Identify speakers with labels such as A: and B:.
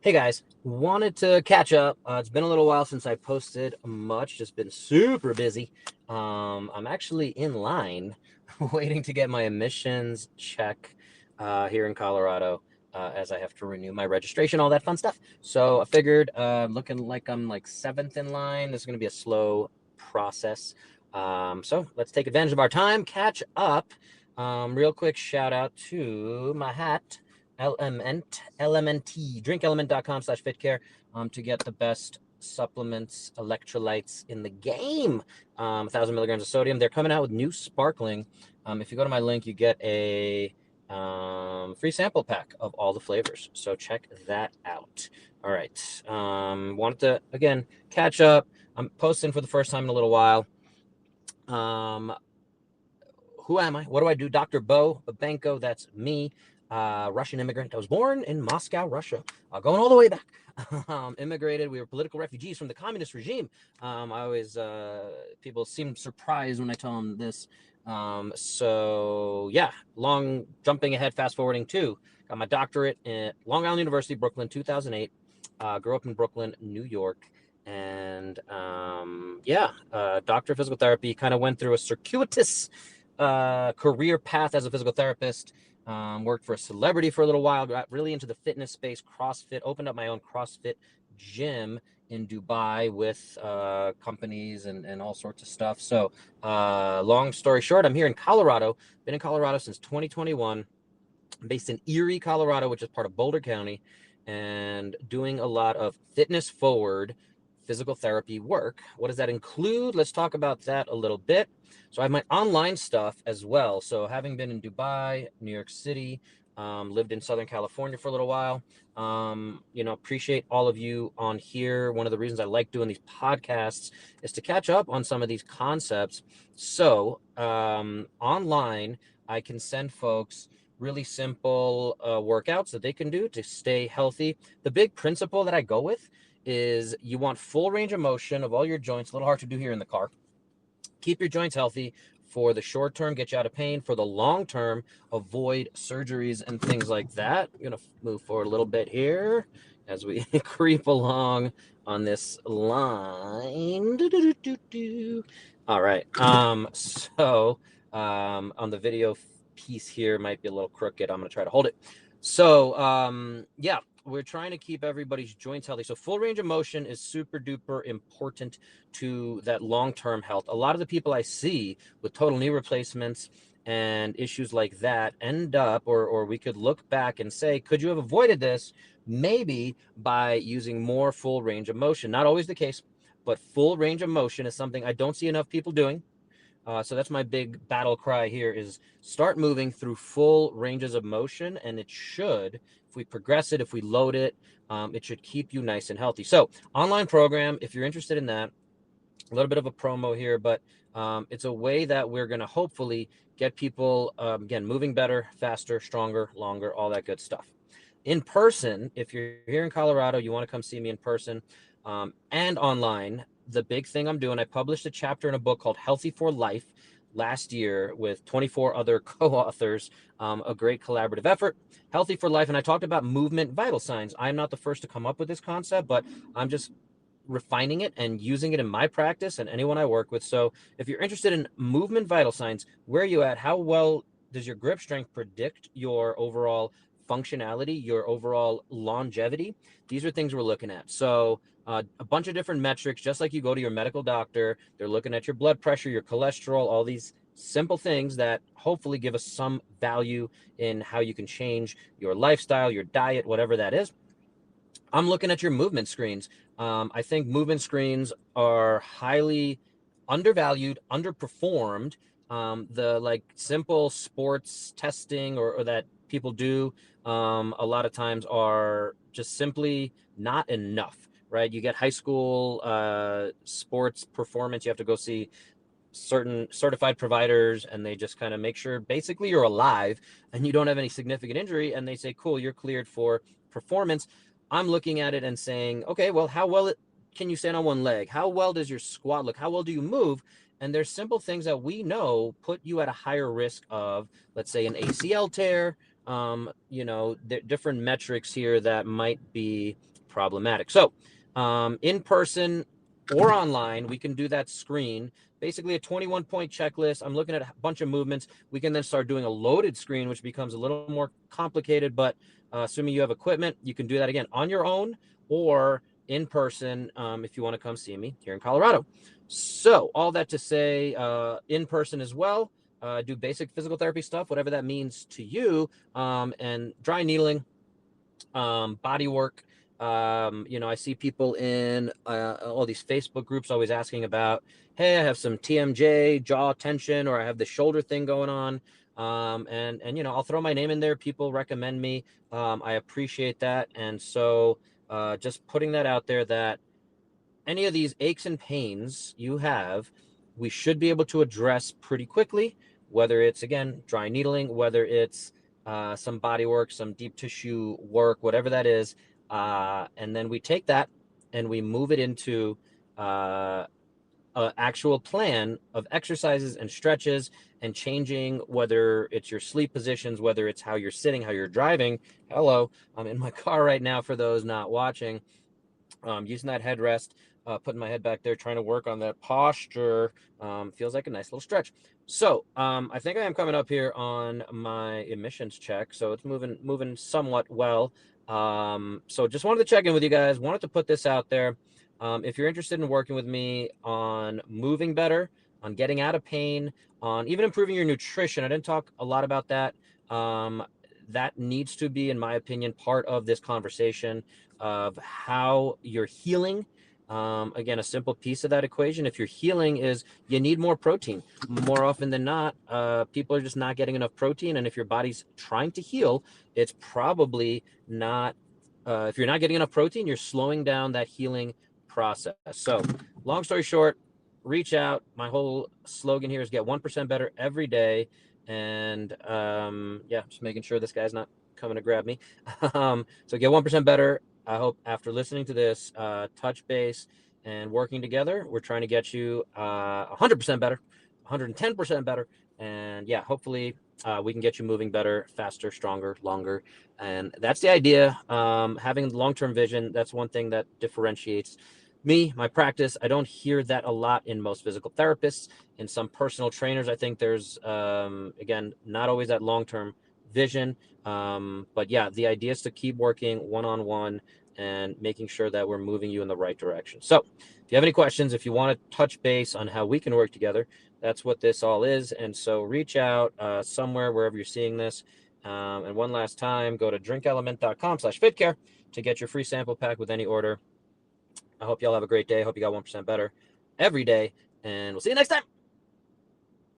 A: Hey guys, wanted to catch up. It's been a little while since I posted much, just been super busy. I'm actually in line waiting to get my emissions check here in Colorado as I have to renew my registration, all that fun stuff. So I figured, looking like I'm like seventh in line, this is going to be a slow process. So let's take advantage of our time, catch up. Real quick shout out to my hat. LMNT, drinkelement.com/fitcare to get the best supplements, electrolytes in the game. 1,000 milligrams of sodium. They're coming out with new sparkling. If you go to my link, you get a free sample pack of all the flavors. So check that out. All right. Wanted to, again, catch up. I'm posting for the first time in a little while. Um, who am I? What do I do? Dr. Bo Babenko, that's me, Russian immigrant. I was born in Moscow, Russia, going all the way back. Immigrated. We were political refugees from the communist regime. I always, people seem surprised when I tell them this. So, yeah, long jumping ahead, fast forwarding too. Got my doctorate at Long Island University, Brooklyn, 2008. Grew up in Brooklyn, New York. And doctor of physical therapy, kind of went through a circuitous career path as a physical therapist. Worked for a celebrity for a little while, got really into the fitness space, CrossFit, opened up my own CrossFit gym in Dubai with companies and all sorts of stuff. So long story short, I'm here in Colorado, been in Colorado since 2021. I'm based in Erie, Colorado, which is part of Boulder County, and doing a lot of fitness forward physical therapy work. What does that include? Let's talk about that a little bit. So I have my online stuff as well. So having been in Dubai, New York City, lived in Southern California for a little while. Appreciate all of you on here. One of the reasons I like doing these podcasts is to catch up on some of these concepts. So online, I can send folks really simple workouts that they can do to stay healthy. The big principle that I go with is you want full range of motion of all your joints. A little hard to do here in the car. Keep your joints healthy for the short term, get you out of pain. For the long term, avoid surgeries and things like that. I'm going to move forward a little bit here as we creep along on this line. All right. On the video piece here might be a little crooked. I'm going to try to hold it. So, we're trying to keep everybody's joints healthy. So full range of motion is super duper important to that long-term health. A lot of the people I see with total knee replacements and issues like that end up, or we could look back and say, could you have avoided this? Maybe by using more full range of motion. Not always the case, but full range of motion is something I don't see enough people doing. So that's my big battle cry here is start moving through full ranges of motion. And it should, if we progress it, if we load it, it should keep you nice and healthy. So online program, if you're interested in that, a little bit of a promo here, but it's a way that we're going to hopefully get people, again, moving better, faster, stronger, longer, all that good stuff. In person, if you're here in Colorado, you want to come see me in person and online, the big thing I'm doing, I published a chapter in a book called Healthy for Life last year with 24 other co-authors, a great collaborative effort, Healthy for Life. And I talked about movement vital signs. I'm not the first to come up with this concept, but I'm just refining it and using it in my practice and anyone I work with. So if you're interested in movement vital signs, where are you at? How well does your grip strength predict your overall functionality, your overall longevity? These are things we're looking at. So a bunch of different metrics, just like you go to your medical doctor, they're looking at your blood pressure, your cholesterol, all these simple things that hopefully give us some value in how you can change your lifestyle, your diet, whatever that is. I'm looking at your movement screens. I think movement screens are highly undervalued, underperformed. The like simple sports testing or that people do a lot of times are just simply not enough, right? You get high school sports performance, you have to go see certain certified providers and they just kind of make sure basically you're alive and you don't have any significant injury, and they say, cool, you're cleared for performance. I'm looking at it and saying, okay, well, how well can you stand on one leg? How well does your squat look? How well do you move? And there's simple things that we know put you at a higher risk of, let's say, an ACL tear, different metrics here that might be problematic. So in person or online, we can do that screen, basically a 21-point checklist. I'm looking at a bunch of movements. We can then start doing a loaded screen, which becomes a little more complicated, but assuming you have equipment, you can do that again on your own or in person if you want to come see me here in Colorado. So all that to say, in person as well, do basic physical therapy stuff, whatever that means to you, and dry needling, body work. I see people in all these Facebook groups always asking about, hey, I have some TMJ, jaw tension, or I have the shoulder thing going on. And I'll throw my name in there. People recommend me. I appreciate that. And so just putting that out there that any of these aches and pains you have, we should be able to address pretty quickly, whether it's, again, dry needling, whether it's some body work, some deep tissue work, whatever that is. And then we take that and we move it into an actual plan of exercises and stretches and changing, whether it's your sleep positions, whether it's how you're sitting, how you're driving. Hello, I'm in my car right now for those not watching. Using that headrest, putting my head back there, trying to work on that posture. Feels like a nice little stretch. So I think I am coming up here on my emissions check. So it's moving somewhat well. So just wanted to check in with you guys. Wanted to put this out there. If you're interested in working with me on moving better, on getting out of pain, on even improving your nutrition, I didn't talk a lot about that. That needs to be, in my opinion, part of this conversation of how you're healing. Again, a simple piece of that equation, if you're healing, is you need more protein. More often than not, people are just not getting enough protein. And if your body's trying to heal, it's probably not, if you're not getting enough protein, you're slowing down that healing process. So long story short, reach out. My whole slogan here is get 1% better every day. And just making sure this guy's not coming to grab me. So get 1% better. I hope after listening to this, touch base and working together, we're trying to get you 100% better, 110% better. And yeah, hopefully we can get you moving better, faster, stronger, longer. And that's the idea. Having long-term vision, that's one thing that differentiates me, my practice. I don't hear that a lot in most physical therapists. In some personal trainers, I think there's, again, not always that long-term vision. But yeah, the idea is to keep working one-on-one and making sure that we're moving you in the right direction. So if you have any questions, if you want to touch base on how we can work together, that's what this all is. And so reach out somewhere, wherever you're seeing this. And one last time, go to drinkelement.com/fitcare to get your free sample pack with any order. I hope y'all have a great day. I hope you got 1% better every day. And we'll see you next time.